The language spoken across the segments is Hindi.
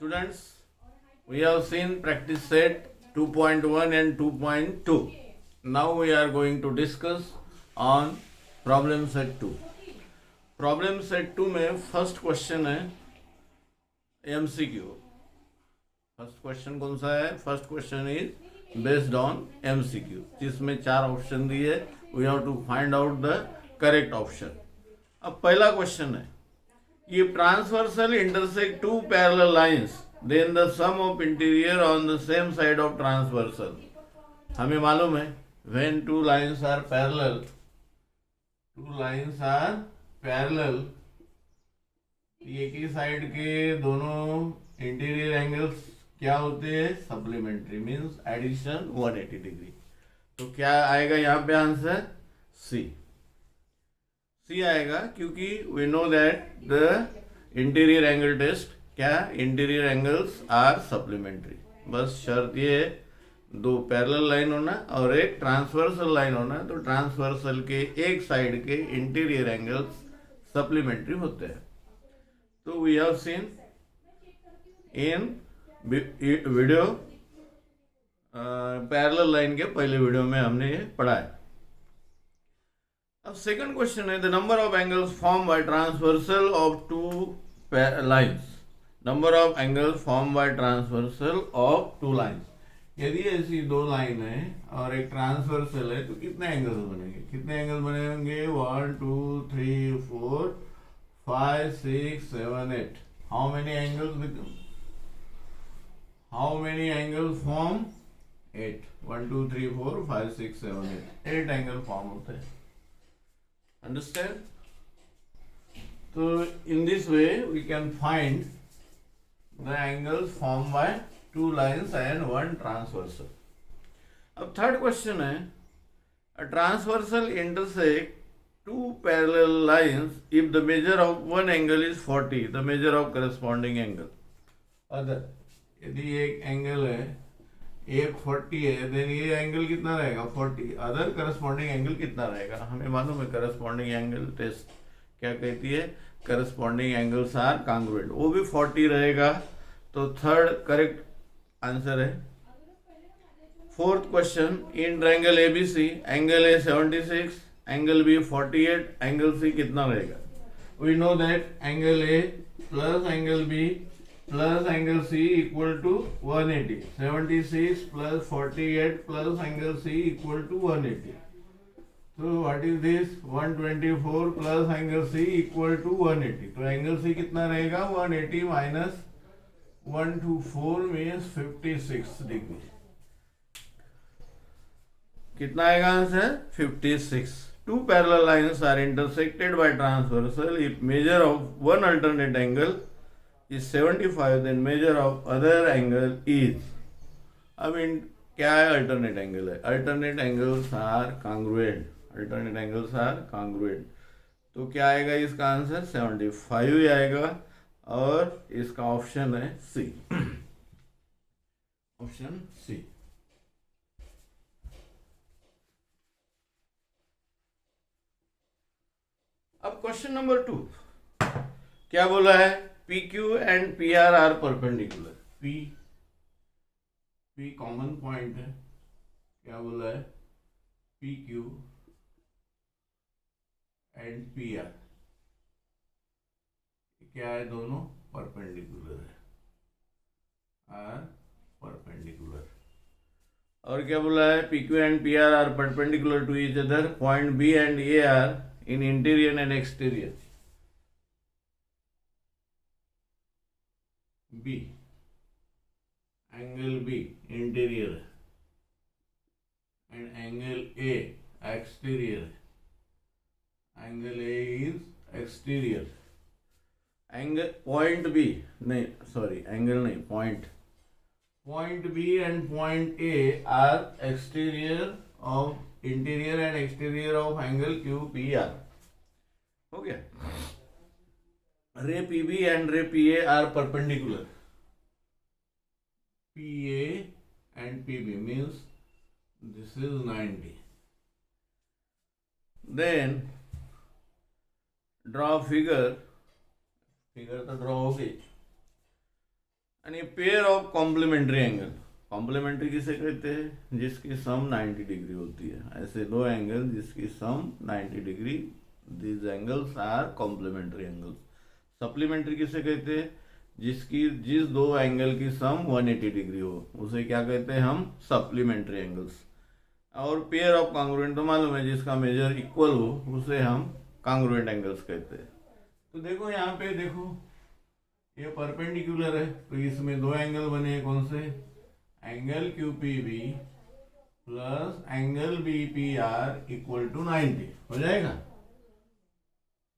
Students, we have seen practice set 2.1 and 2.2. Now we are going to discuss on problem set 2. Problem set 2 में फर्स्ट क्वेश्चन है MCQ. फर्स्ट क्वेश्चन कौन सा है? First question is based on MCQ, जिसमें 4 ऑप्शन दिए. We have to find out the correct option. अब पहला क्वेश्चन है, if transversal intersect two parallel lines, then the sum of interior on the same side of transversal. हमें मालूम है when two lines are parallel, एक ही साइड के दोनों इंटीरियर एंगल्स क्या होते हैं? Supplementary, means addition 180 degree. तो क्या आएगा यहाँ पे आंसर? सी आएगा, क्योंकि we know that the interior angle test, क्या इंटीरियर एंगल्स आर सप्लीमेंट्री. बस शर्त ये है दो पैरेलल लाइन होना और एक ट्रांसवर्सल लाइन होना. तो ट्रांसवर्सल के एक साइड के इंटीरियर एंगल्स सप्लीमेंट्री होते हैं. तो we have seen in video, parallel line के पहले वीडियो में हमने ये पढ़ा है. अब सेकंड क्वेश्चन है, the number of angles form by transversal of two lines. Number of angles form by transversal of two lines. यदि ऐसी दो लाइन है और एक ट्रांसवर्सल है तो कितने एंगल्स बनेंगे? कितने एंगल बने होंगे? 1 2 3 4 5 6 7 8. How many angles become? How many angles form? 8. 1 2 3 4 5 6 7 8. 8 angle form होते हैं. अंडरस्टैंड? तो in this way we can find the angles form by two lines and one transversal. अब थर्ड क्वेश्चन है, a transversal intersect two parallel lines if the measure of one angle is 40, the measure of corresponding angle other. यदि एक एंगल है, एक 40 है, देन ये एंगल कितना रहेगा? 40. अदर करस्पॉन्डिंग एंगल कितना रहेगा? हमें मालूम है करस्पॉन्डिंग एंगल टेस्ट क्या कहती है? Corresponding angles are congruent. वो भी 40 रहेगा. तो थर्ड करेक्ट आंसर है. Fourth question, in triangle ABC angle A 76, angle B 48, angle C कितना रहेगा? We know that angle A plus angle B plus angle C equal to 180. 76 plus 48 plus angle C equal to 180. तो what is this? 124 plus angle C equal to 180. तो एंगल सी कितना रहेगा? 180 माइनस 124 means 56 डिग्री. कितना आएगा answer? 56. Two parallel lines are intersected by transversal. If measure of one alternate angle is 75, then measure of other angle is. I mean, क्या है alternate angle है? Alternate angles are congruent. Alternate angles are congruent. तो क्या आएगा इसका आंसर? 75 ही आएगा. और इसका ऑप्शन है सी. Option C. अब क्वेश्चन नंबर 2 क्या बोला है? PQ and PR are perpendicular. P common point है. क्या बोला है? PQ एंड PR क्या है? दोनों परपेंडिकुलर है. Are perpendicular. और क्या बोला है? PQ and PR are perpendicular to each other. Point B and A are in interior and exterior. B angle B interior and angle A exterior. Angle A is exterior. Angle point B नहीं, सॉरी एंगल नहीं, point B and point A are exterior of interior and exterior of angle QPR. हो गया? Ray PB and ray PA are perpendicular. PA and PB means this is 90. Then draw figure तो ड्रॉ होगी. And a pair of complementary angle, complementary किसे कहते हैं, जिसकी सम 90 डिग्री होती है। ऐसे दो एंगल जिसकी sum 90 degree, these angles are complementary angles. Supplementary किसे कहते हैं, जिस दो एंगल की सम 180 डिग्री हो, उसे क्या कहते हैं हम, सप्लीमेंट्री एंगल्स। और पेयर ऑफ कॉन्ग्रुएंट तो मालूम है, जिसका मेजर इक्वल हो उसे हम कॉन्ग्रुएंट एंगल्स कहते हैं। तो देखो यहाँ पे देखो, ये परपेंडिकुलर है, तो इसमें दो एंगल बने, कौन से, angle QPB plus angle BPR equal to 90 हो जाएगा।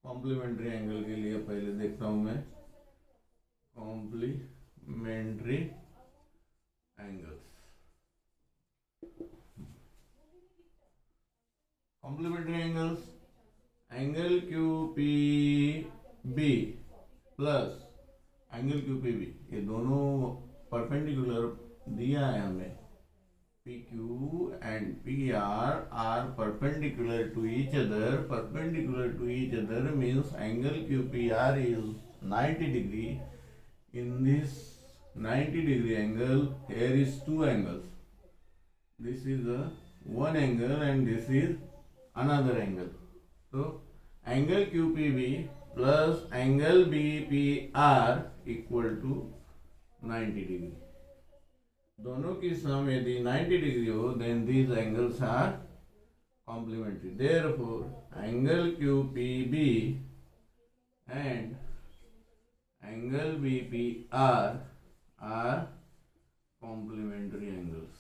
कॉम्प्लीमेंट्री एंगल के लिए पहले देखता हूं मैं, complementary angles, complementary angles, angle QPB plus angle QPB, ये दोनों परपेंडिकुलर दिया है हमें, PQ and PR are perpendicular to each other. Perpendicular to each other means angle QPR is 90 degree. In this 90 degree angle, here is two angles. This is a one angle and this is another angle. So angle QPB plus angle BPR equal to 90 degree. दोनों की सम यदि 90 डिग्री हो, then these angles are complementary. Therefore angle QPB and angle BPR are complementary angles.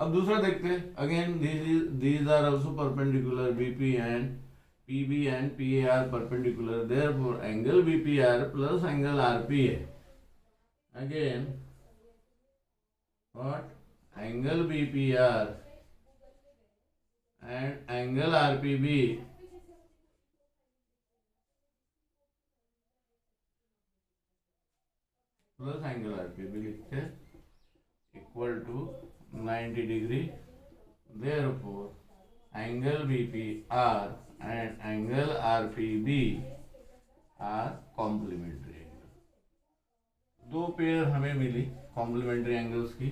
अब दूसरा देखते हैं, again these are also perpendicular, BP and PB and PA are perpendicular, therefore angle BPR plus angle RPA, again what, angle BPR and angle RPB plus angle RPB लिखते हैं equal to 90 degree. therefore angle BPR and angle RPB are complementary angle। दो पेयर हमें मिली कॉम्प्लीमेंट्री एंगल्स की।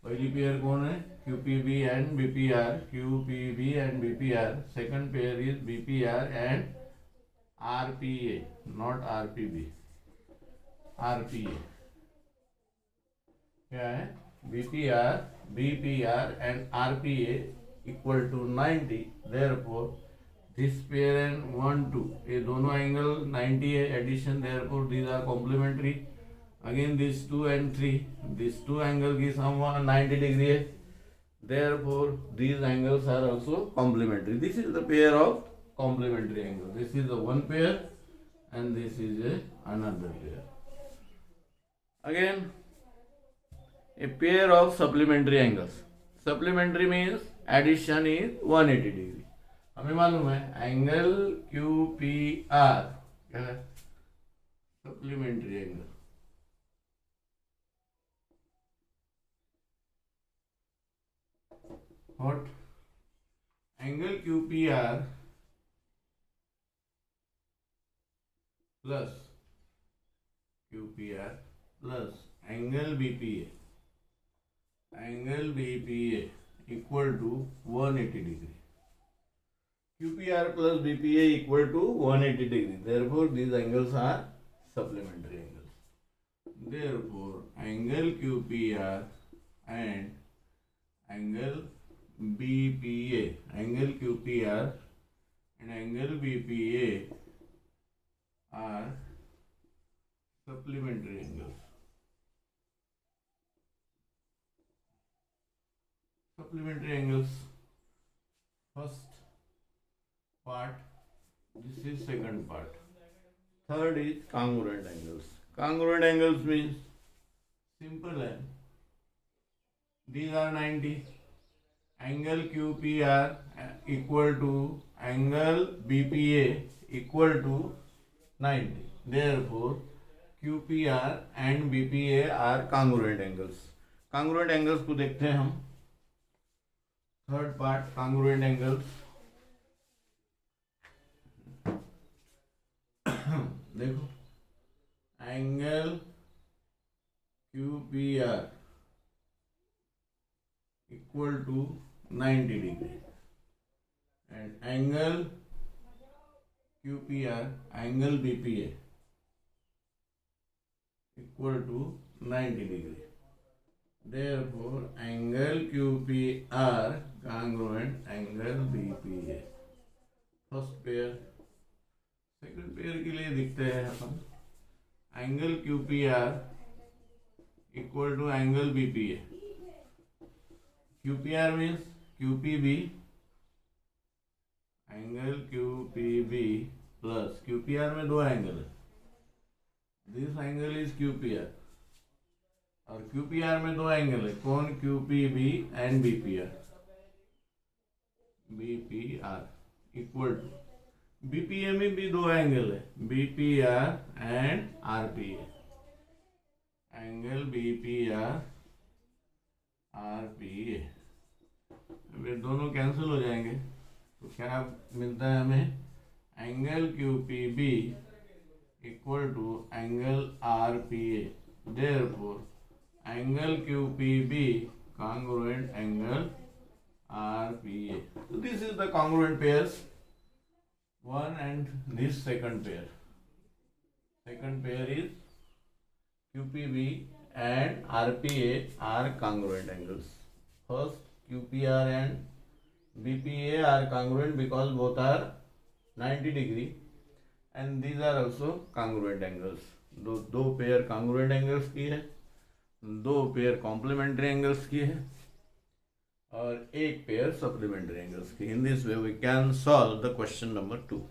पहली पेयर कौन है, QPB and BPR, QPB and BPR। Second pair is BPR and RPA, not RPB, RPA क्या है, BPR and RPA equal to 90, therefore this pair and 1 2, ये दोनों एंगल 90 है addition, therefore these are complementary। again this 2 and 3, this two angle की sum 90 डिग्री है, therefore these angles are also complementary। this is the pair of complementary angle, this is the one pair and this is another pair। again a pair of supplementary angles, supplementary means addition is 180 degree. हमें मालूम है एंगल QPR क्या है, supplementary angle, what, angle QPR plus angle BPA equal to 180 degree. QPR plus BPA equal to 180 degree. Therefore, these angles are supplementary angles. Therefore, angle QPR and angle BPA, angle QPR and angle BPA are supplementary angles. Supplementary angles. First part, this is second part. Third is congruent angles. Congruent angles means simple है. These are 90. Angle QPR equal to angle BPA equal to 90. Therefore, QPR and BPA are congruent angles. Congruent angles को देखते हैं हम. Third part, congruent angles. देखो, angle QPR equal to 90 degree and angle QPR, angle BPA equal to 90 degree. Therefore, angle QPR congruent angle BPA. First pair. Second pair के लिए दिखते हैं अपन. Angle QPR equal to angle BPA. QPR means QPB, angle QPB plus QPR में दो एंगल है. दिस एंगल इज QPR और QPR में दो एंगल है. कौन? QPB and BPR. BPR equal to BPA में भी दो एंगल है, BPR and RPA. Angle BPR RPA, वे दोनों कैंसिल हो जाएंगे तो क्या मिलता है हमें? Angle QPB equal to angle RPA. Therefore angle QPB congruent angle RPA. So this is the congruent pairs, one and this second pair. Second pair is QPB and RPA are congruent angles. First, QPR and BPA are congruent because both are 90 degree and these are also congruent angles. दो पेयर congruent angles की है, दो पेयर complementary angles की है और एक पेयर supplementary angles की. In this way we can solve the question number 2.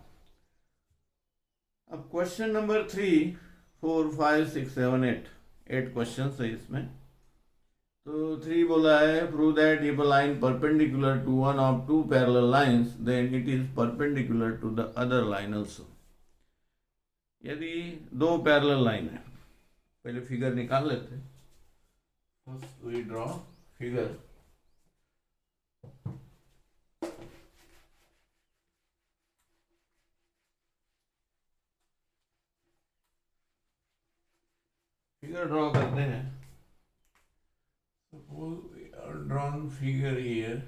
अब question number 3, 4, 5, 6, 7, 8 questions है इसमें. तो 3 बोला है, prove that if a line perpendicular to one of two parallel lines then it is perpendicular to the other line also. यदि दो पैरेलल लाइन है, पहले फिगर निकाल लेते हैं. First we draw figure. Figure draw करते हैं. Suppose we are drawn figure here.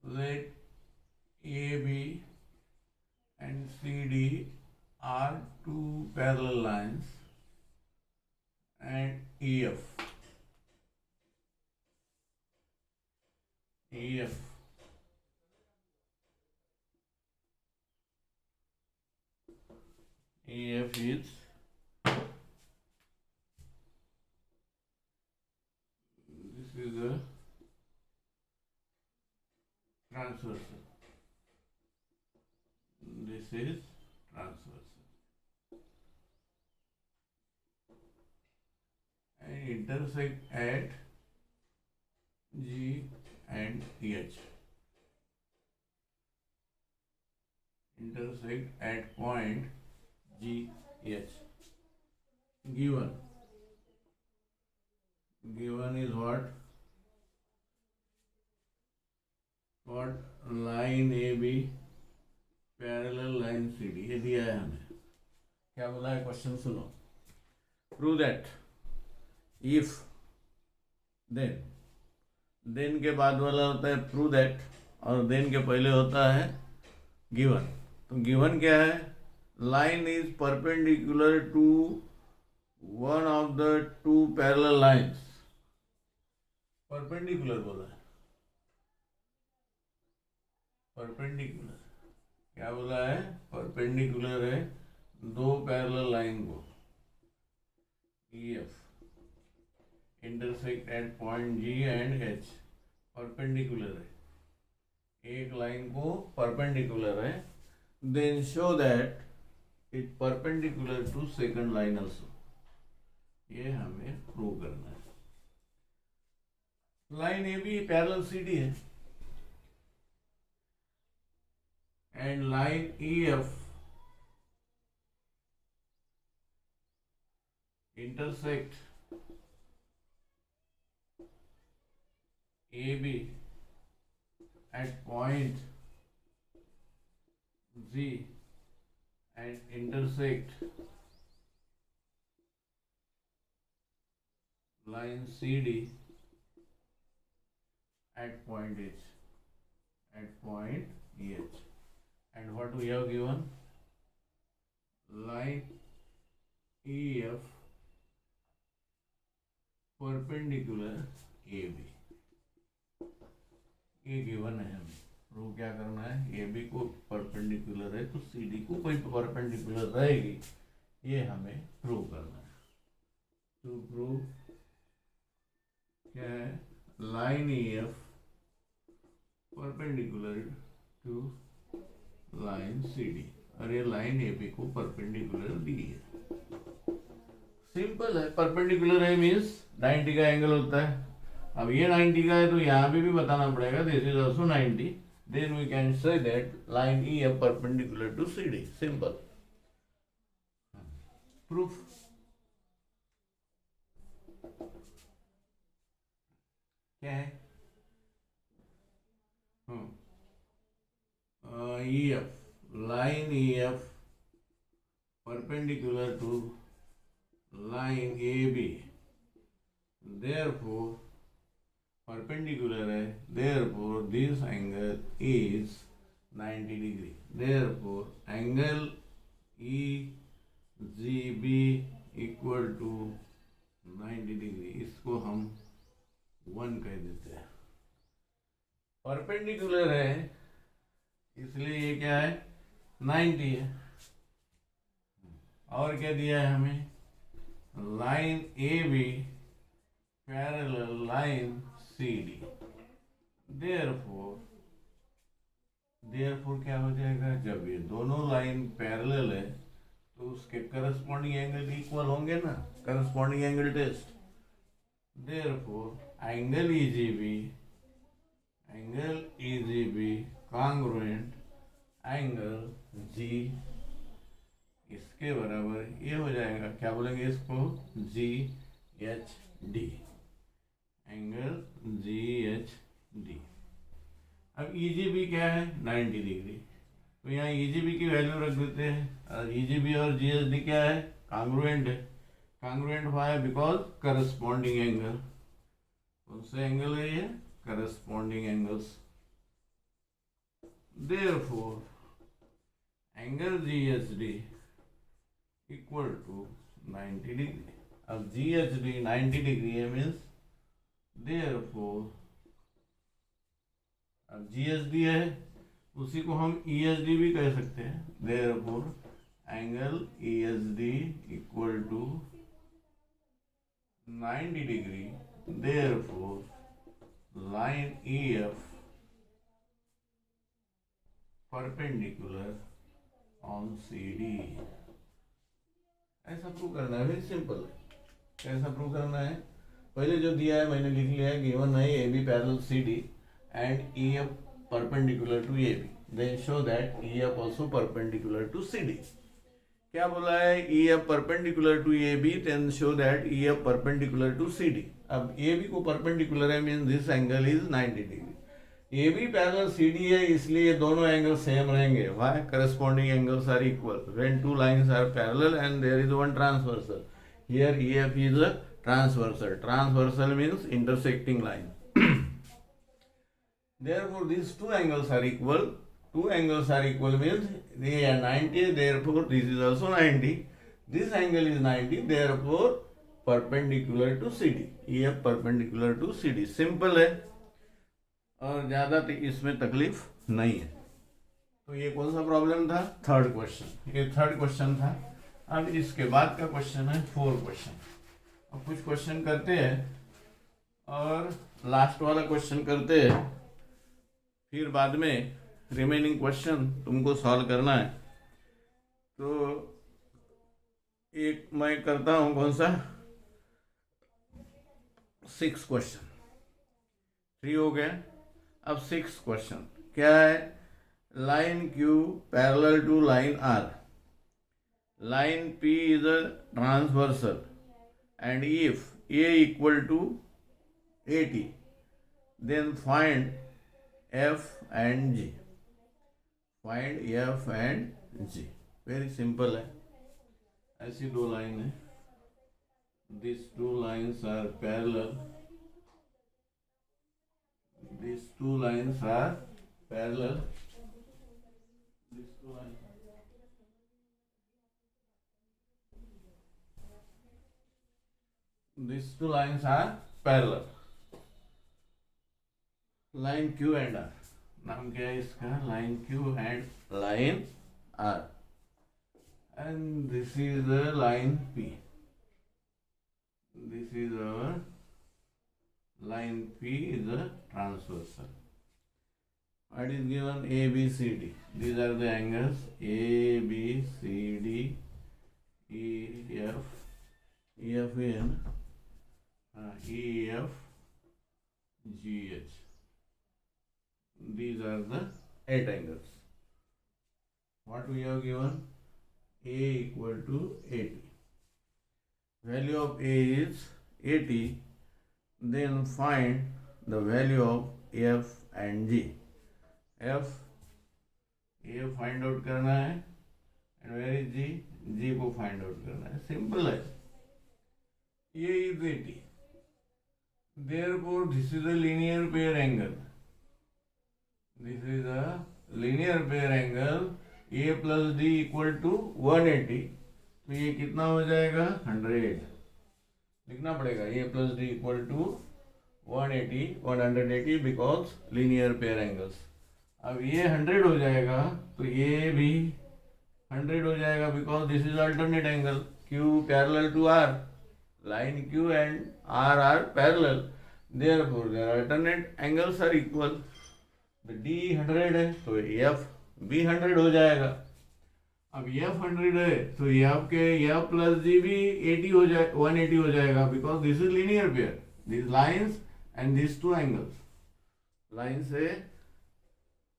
Let AB and CD are two parallel lines and EF. EF is this is a transversal. This is transversal and intersect at G and H. Intersect at point G, H. Given is what? Line AB parallel line CD. ये दिया है हमें. क्या बोला है? क्वेश्चन सुनो. Prove that if then के बाद वाला होता है prove that और then के पहले होता है given. तो given क्या है? Line is perpendicular to one of the two parallel lines. Perpendicular बोला है. परपेंडिकुलर क्या बोला है? परपेंडिकुलर है दो पैरेलल लाइन को. EF intersect at point G and H. Perpendicular है, एक लाइन को परपेंडिकुलर है. Then show that it perpendicular to second line also. ये हमें प्रूव करना है. Line A B parallel CD है and line EF intersect AB at point G and intersect line CD at point H. At point H. And what we have given? Line EF perpendicular AB. ये गिवन है हमें प्रूव क्या करना है, ए बी को परपेंडिकुलर है तो सी डी को कोई परपेंडिकुलर रहेगी, ये हमें प्रूव करना है। टू प्रूव क्या है, line E F perpendicular to line C D, और ये लाइन ए बी को परपेंडिकुलर दी है। सिंपल है, परपेंडिकुलर है मीन्स 90 का एंगल होता है। अब ये 90 का है तो यहाँ पे भी बताना पड़ेगा this is also 90, then we can say that line E F perpendicular to C D. Simple proof. क्या है, E F line E F perpendicular to line A B, therefore perpendicular है, therefore this angle is 90 degree, therefore angle EGB equal to 90 degree, इसको हम 1 कह देते हैं। परपेंडिकुलर है इसलिए ये क्या है 90 है। और क्या दिया है हमें, line A B parallel line C D, therefore क्या हो जाएगा, जब ये दोनों लाइन पैरेलल है तो उसके करस्पॉन्डिंग एंगल इक्वल होंगे ना, corresponding angle test. Therefore angle EGB congruent angle G, इसके बराबर ये हो जाएगा, क्या बोलेंगे इसको, GHD, एंगल GHD। अब EGB क्या है 90 डिग्री, तो यहाँ EGB की वैल्यू रख देते हैं, और EGB और GHD क्या है, कांग्रुएंट है। Congruent why, because corresponding angle, कौन से एंगल है ये, corresponding angles. Therefore angle GHD equal to 90 degree. अब GHD 90 डिग्री है मीन्स देयरफॉर, अब GHD है उसी को हम EHD भी कह सकते हैं, therefore angle EHD equal to 90 degree, therefore line EF perpendicular on CD। ऐसा प्रूव करना है, वेरी सिंपल है। कैसा प्रूव करना है, पहले जो दिया है मैंने लिख लिया है, गिवन है A B parallel C D and E F perpendicular to A B, then show that E F also perpendicular to C D. क्या बोला है, E F perpendicular to A B, then show that E F perpendicular to C D. अब ए बी को परपेंडिकुलर है mean this angle is 90 degree, A B parallel C D है इसलिए दोनों एंगल सेम रहेंगे। Why, corresponding angles are equal when two lines are parallel and there is one transversal. Here EF is a transversal, transversal means intersecting line. Therefore these two angles are equal, two angles are equal means they are 90, therefore this is also 90, this angle is 90, therefore perpendicular to CD, EF perpendicular to CD। Simple है और ज़्यादा इसमें तकलीफ नहीं है। तो ये कौन सा प्रॉब्लम था, थर्ड क्वेश्चन, ये थर्ड क्वेश्चन था। अब इसके बाद का क्वेश्चन है फोर्थ क्वेश्चन। अब कुछ क्वेश्चन करते हैं और लास्ट वाला क्वेश्चन करते हैं, फिर बाद में रिमेनिंग क्वेश्चन तुमको सॉल्व करना है। तो एक मैं करता हूँ, कौन सा, 6 क्वेश्चन, 3 हो गए। अब 6 क्वेश्चन क्या है, line Q parallel to line R, line P is a transversal and if A equal to 80 then find F and G, find F and G। Very simple है, ऐसी दो लाइन है, this two lines are parallel, these two lines are parallel, these two lines, these two lines are parallel, line Q and R, नाम क्या है इसका, line Q and line R, and this is the line P, this is our line P is a transversal. What is given? A, B, C, D. These are the angles A, B, C, D, E, F, E, F, N, E, F, G, H. These are the 8 angles. What we have given? A equal to 80. Value of A is 80. Then find the value of F and G. F, A find out करना है, and where is G? G को find out करना है. Simple है. A is 80. Therefore, this is a linear pair angle. This is a linear pair angle. A plus D equal to 180. तो ये कितना हो जाएगा? 100. लिखना पड़ेगा A plus D equal to 180 because linear pair angles. अब ये 100 हो जाएगा तो ये भी 100 हो जाएगा because this is alternate angle. Q parallel to R. Line Q and R are parallel. Therefore, their alternate angles are equal. तो D 100 है तो F भी 100 हो जाएगा. अब F 100 है तो F के F plus G भी 80 हो जाए 180 हो जाएगा because this is linear pair. These lines and these two angles. Line से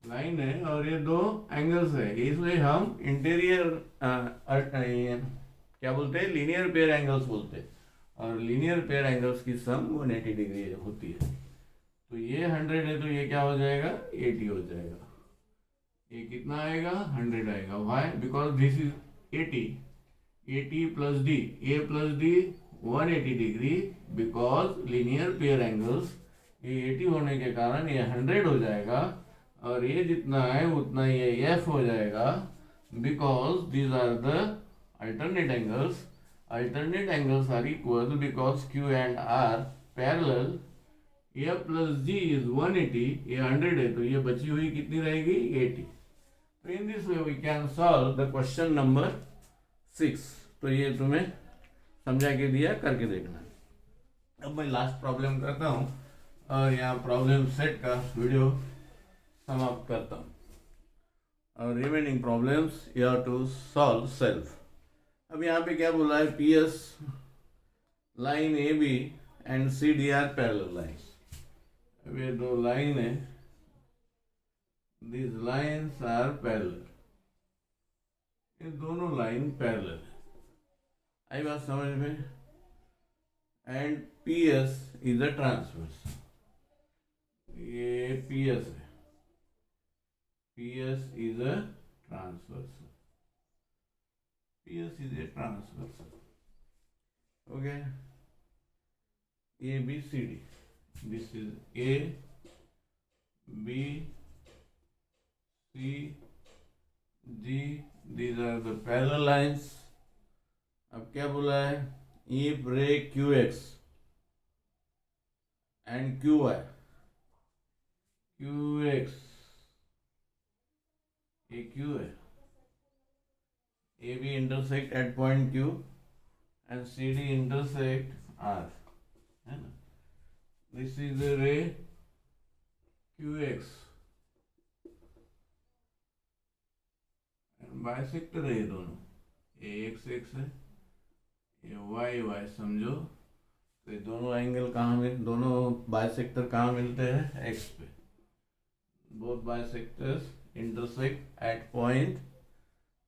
लाइन है और ये दो एंगल्स है, इसलिए हम इंटीरियर क्या बोलते हैं, लीनियर पेयर एंगल्स बोलते हैं, और लीनियर पेयर एंगल्स की सम 180 डिग्री होती है. तो ये 100 है तो ये क्या हो जाएगा, 80 हो जाएगा. ये कितना आएगा, 100 आएगा. Why? Because this is 80 plus D, A plus D 180 degree, because linear pair angles ये 80 होने के कारण ये 100 हो जाएगा, और ये जितना है उतना ये एफ हो जाएगा, because these are the alternate angles. Alternate angles are equal because Q and R parallel. A plus G is 180, ये 100 है तो ये बची हुई कितनी रहेगी, 80. तो in this way we can solve the question number 6. तो ये तुम्हें समझा के दिया, करके देखना. अब मैं लास्ट प्रॉब्लम करता हूँ और यहाँ प्रॉब्लम सेट का वीडियो समाप्त करता हूँ, और remaining problems you have to solve self. अब यहाँ पे क्या बोला है, P S line A B and C D are parallel lines. अब ये दो लाइन है, these lines are parallel. ये दोनों लाइन पैरेलल है. आई बात समझ में? And P S is a transverse. ये पी एस है, P S is a transverse, P S is a transverse. Okay, A B C D, this is A, B, C, D, these are the parallel lines. अब क्या बोला है, if ray QX and QY, QX ये Q है, AB intersect at point Q and CD intersect R, है ना. This is the ray QX and bisector है ये दोनों, ये एक्स एक्स है, ये वाई वाई समझो. तो ये दोनों एंगल कहाँ मिल, दोनों बाइसेक्टर कहाँ मिलते हैं, एक्स पे. Both bisectors intersect at point.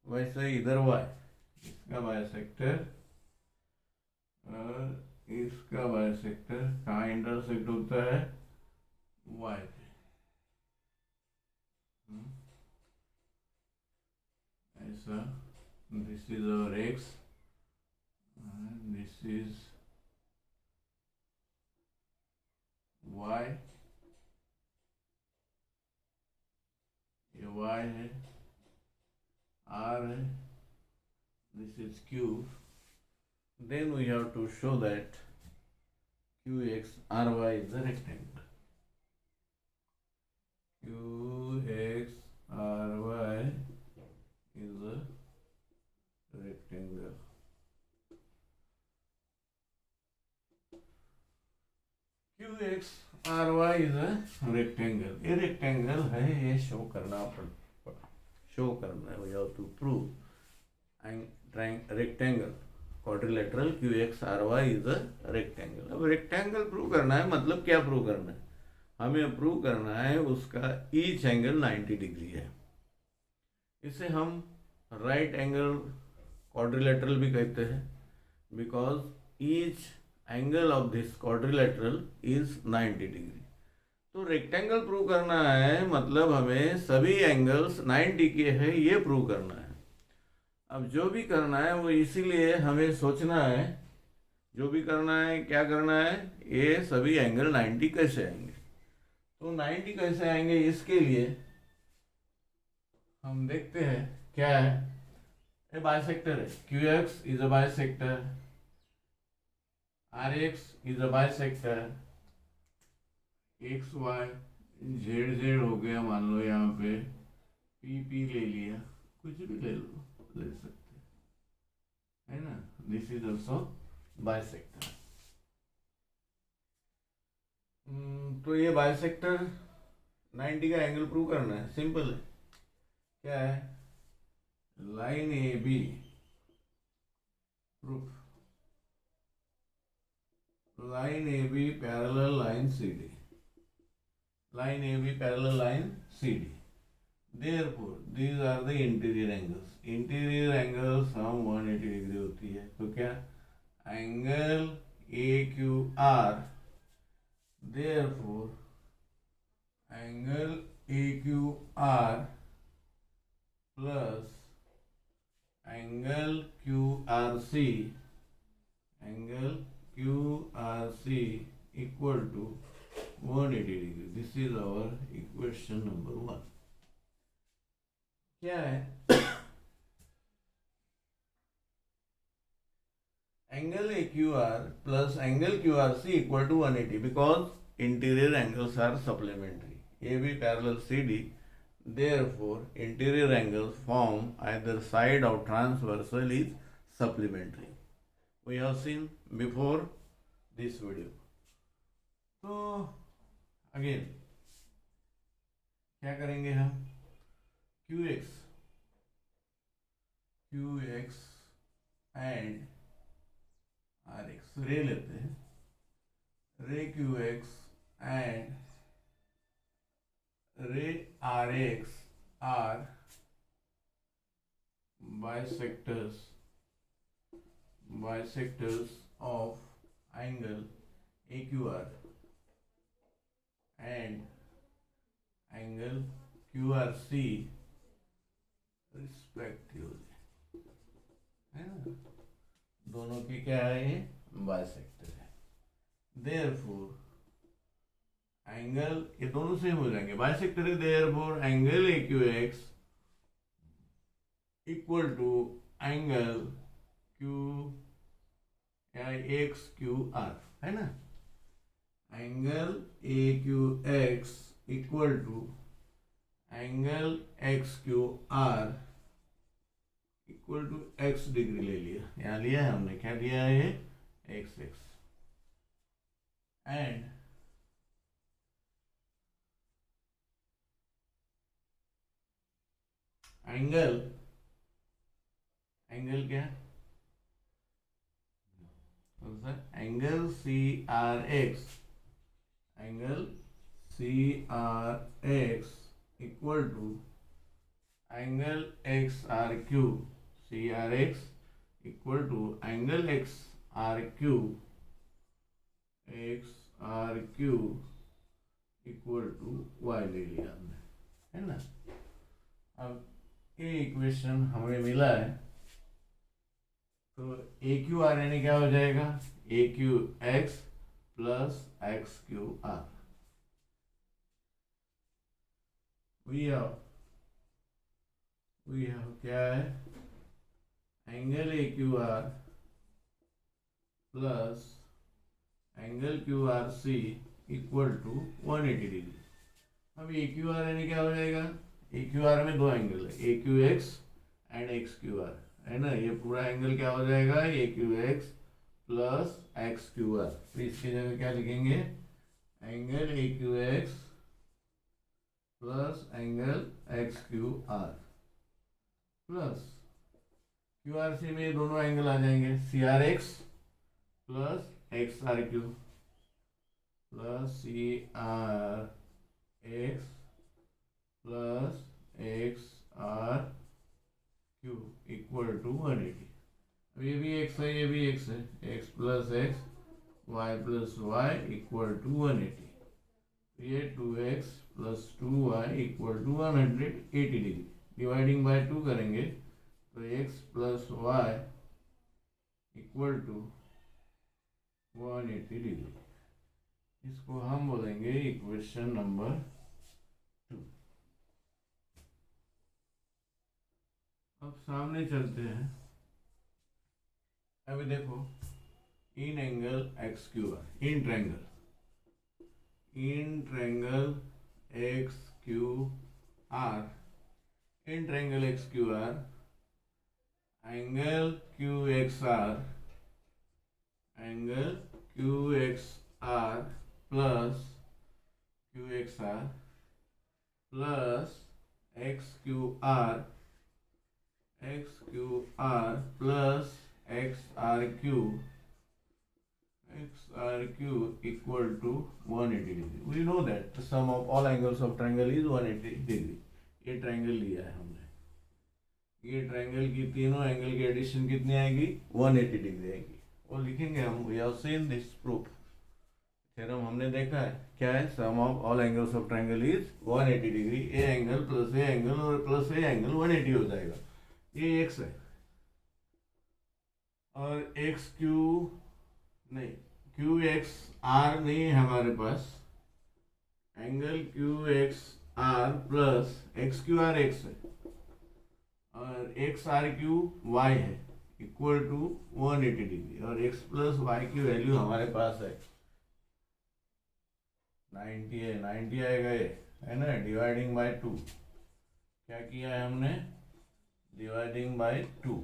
वैसे इधर वाई, इसका बाइसेक्टर और इसका बाइसेक्टर कहाँ इंटरसेक्ट होता है, वाई पे. ऐसा this is our x and this is y, ये y है, r है, this is q. Then we have to show that qx ry is a rectangle. qx ry is a rectangle. qx ry is a rectangle. ये rectangle है, ये शो करना है. We have to prove rectangle quadrilateral qx ry is a rectangle. अब rectangle प्रूव करना है, मतलब क्या प्रूव करना है? हमें प्रूव करना है उसका ईच एंगल 90 डिग्री है. इसे हम राइट एंगल क्वाड्रिलेटरल भी कहते हैं, because each angle of this quadrilateral is 90 degree. तो रेक्टेंगल प्रूव करना है, मतलब हमें सभी एंगल्स 90 के हैं ये प्रूव करना है. अब जो भी करना है वो इसीलिए हमें सोचना है, जो भी करना है क्या करना है, ये सभी एंगल 90 कैसे आएंगे. तो 90 कैसे आएंगे, इसके लिए हम देखते हैं क्या है. ये बाइसेक्टर है, QX is a bisector, RX is a bisector, XY ZZ हो गया, मान लो यहाँ पे PP ले लिया, कुछ भी ले सकते है ना. This is also bisector. तो ये बाइसेक्टर 90 का एंगल प्रूव करना है, सिंपल है. क्या है, line A B proof, line A B parallel line C D, line A B parallel line C D. Therefore, these are the interior angles. Interior angles हम 180 डिग्री होती है. तो क्या, angle AQR, therefore angle AQR plus angle QRC, angle QRC equal to 180 degree. This is our equation number 1. क्या है, angle AQR plus angle QRC equal to 180, because interior angles are supplementary. AB parallel CD, therefore interior angles form either side of transversal is supplementary. We have seen before this video. तो अगेन क्या करेंगे हम, QX एंड RX रे लेते हैं, रे QX एंड रे RX are bisectors of angle AQR and angle QRC respectively. है ना, दोनों की क्या है, ये बाइसेक्टर है. Therefore एंगल, ये दोनों सेम हो जाएंगे, बाइसेक्टर है. Therefore angle AQX equal to angle XQR, है ना. Angle AQX equal to angle XQR equal to x degree ले लिया, यहाँ लिया है हमने, क्या लिया है, XX. एंड एंगल क्या, angle CRX, angle CRX equal to angle XRQ, CRX equal to angle XRQ equal to y ले लिया हमने, है ना. अब ये इक्वेशन हमें मिला है, तो ए क्यू आर यानी क्या हो जाएगा, A Q X plus X Q R. We have क्या है, angle A Q R plus angle Q R C equal to 180 degree. अब ए क्यू आर यानी क्या हो जाएगा, ए क्यू आर में दो एंगल है, A Q X and X Q R है ना, ये पूरा एंगल क्या हो जाएगा, A Q X plus X Q R. तो इसकी जगह क्या लिखेंगे, angle A Q X plus angle X Q R plus Q R C में ये दोनों एंगल आ जाएंगे, C R X plus X R Q plus C R X plus X R Q equal to 180। अब ये भी एक्स है, ये भी एक्स है, X plus X Y plus Y equal to 180। ये 2x plus 2y equal to 180 degree. Dividing by 2 करेंगे तो x plus Y equal to 180 degree. इसको हम बोलेंगे इक्वेशन नंबर 2। अब सामने चलते हैं। अभी देखो, in angle X Q R, in triangle X Q R, in triangle X Q R, angle Q X R, angle Q X R plus Q X R plus X Q R plus X R Q equal to 180 degree. We know that the sum of all angles of triangle is 180 degree. ये ट्रायंगल लिया है हमने, ये ट्रायंगल की तीनों एंगल की एडिशन कितनी आएगी, 180 डिग्री आएगी। और लिखेंगे हम, we have seen this proof, theorem हमने देखा है, क्या है, sum of all angles of triangle is 180 degree. A angle plus A angle और प्लस ए एंगल 180 हो जाएगा। ये एक्स है और एक्स क्यू नहीं, क्यू एक्स आर नहीं है हमारे पास, angle Q X R plus X Q R X है और एक्स आर क्यू वाई है इक्वल टू 180 डिग्री। और एक्स प्लस वाई की वैल्यू हमारे पास है 90 है, 90 आएगा ये, है ना। डिवाइडिंग बाय 2, क्या किया है हमने, डिवाइडिंग बाय 2।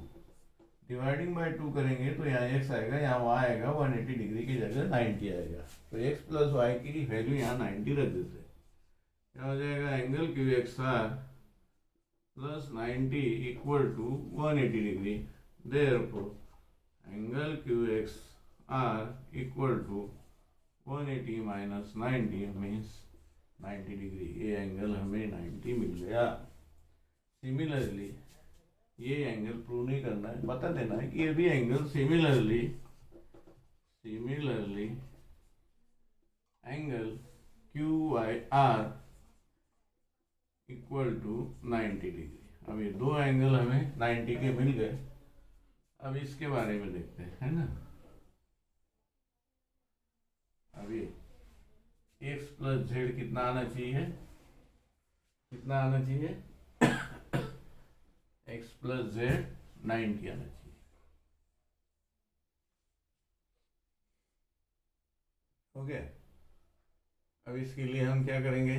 डिवाइडिंग बाय 2 करेंगे तो यहाँ x आएगा, यहाँ y आएगा, 180 डिग्री की जगह 90 आएगा। तो x प्लस वाई की वैल्यू यहाँ 90 रख देते, क्या हो जाएगा, angle Q X R plus 90 equal to 180 degree. Therefore angle Q X R equal to 180 minus 90 means 90 degree. ये एंगल हमें 90 मिल गया। सिमिलरली ये एंगल प्रूव नहीं करना है, बता देना है कि ये भी angle similarly angle Q Y R equal to 90 degree. अब ये दो एंगल हमें 90 के मिल गए। अब इसके बारे में देखते हैं, है ना। अभी एक्स प्लस जेड कितना आना चाहिए, कितना आना चाहिए, एक्स प्लस जेड 90 आना चाहिए। ओके, अब इसके लिए हम क्या करेंगे,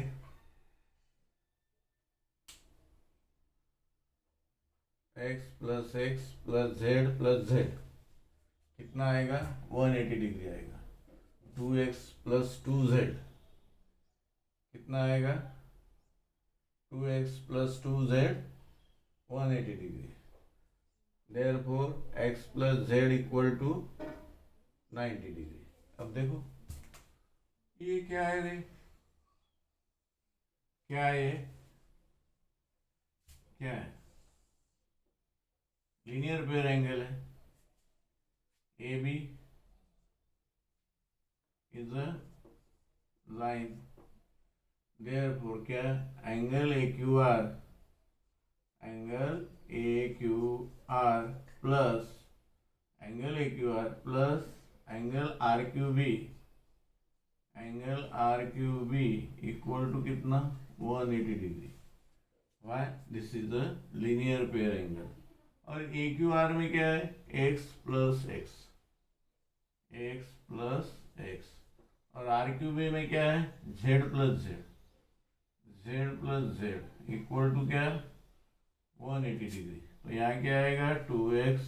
एक्स प्लस जेड कितना आएगा, 180 डिग्री आएगा। 2x प्लस 2z कितना आएगा, 2x plus 2z 180 degree. Therefore x plus z equal to 90 degree. अब देखो ये क्या है रे, क्या है, क्या है, लीनियर पेयर एंगल है। A B is a line, therefore क्या, angle A Q R plus angle A Q R plus angle R Q B, angle R Q B equal to कितना 180 degree. Why? This is the linear pair angle. और ए क्यू आर में क्या है? X plus X, X plus X. और आर क्यू बी में क्या है? Z plus Z, Z plus Z equal to क्या? 180 डिग्री। तो यहाँ क्या आएगा? 2x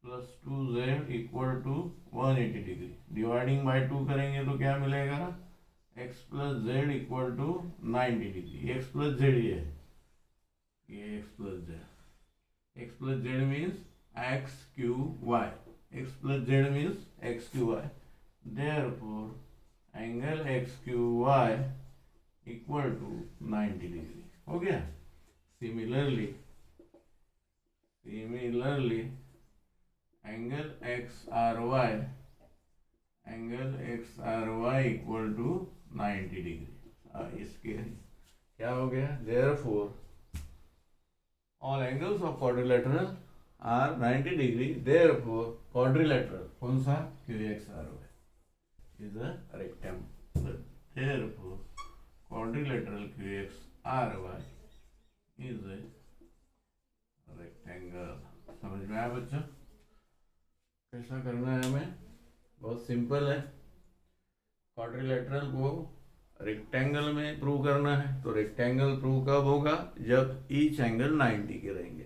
plus 2z equal to 180 degree. Dividing by 2 करेंगे तो क्या मिलेगा? x plus Z equal to 90 degree. x plus Z ये है, ये x plus Z, x plus Z means X Q Y, x plus Z means X Q Y. Therefore angle X Q Y equal to 90 degree. हो गया। Similarly angle X R Y, angle X R Y equal to 90 degree. इसके क्या हो गया? Therefore all angles of quadrilateral are 90 degree. Therefore quadrilateral कौन सा? Q X R Y is a rectangle. Therefore quadrilateral Q X R Y is a rectangle. समझ में आया बच्चों? कैसा करना है हमें? बहुत सिंपल है। क्वाड्रिलेटरल को रेक्टेंगल में प्रूव करना है। तो रेक्टेंगल प्रूव कब होगा? जब ईच एंगल 90 के रहेंगे।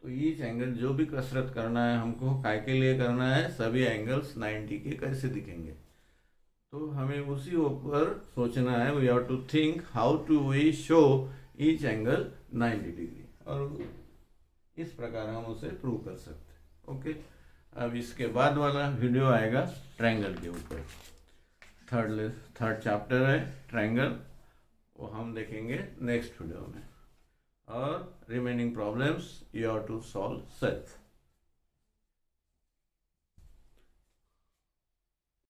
तो ईच एंगल जो भी कसरत करना है हमको, काय के लिए करना है? सभी एंगल्स 90 के कैसे दिखेंगे। तो हमें उसी ऊपर सोचना है। We have to think how to we show each angle 90 degree, और इस प्रकार हम उसे प्रूव कर सकते हैं। ओके। अब इसके बाद वाला वीडियो आएगा ट्रायंगल के ऊपर। थर्ड चैप्टर है ट्रायंगल, वो हम देखेंगे नेक्स्ट वीडियो में। और remaining problems you have to solve self.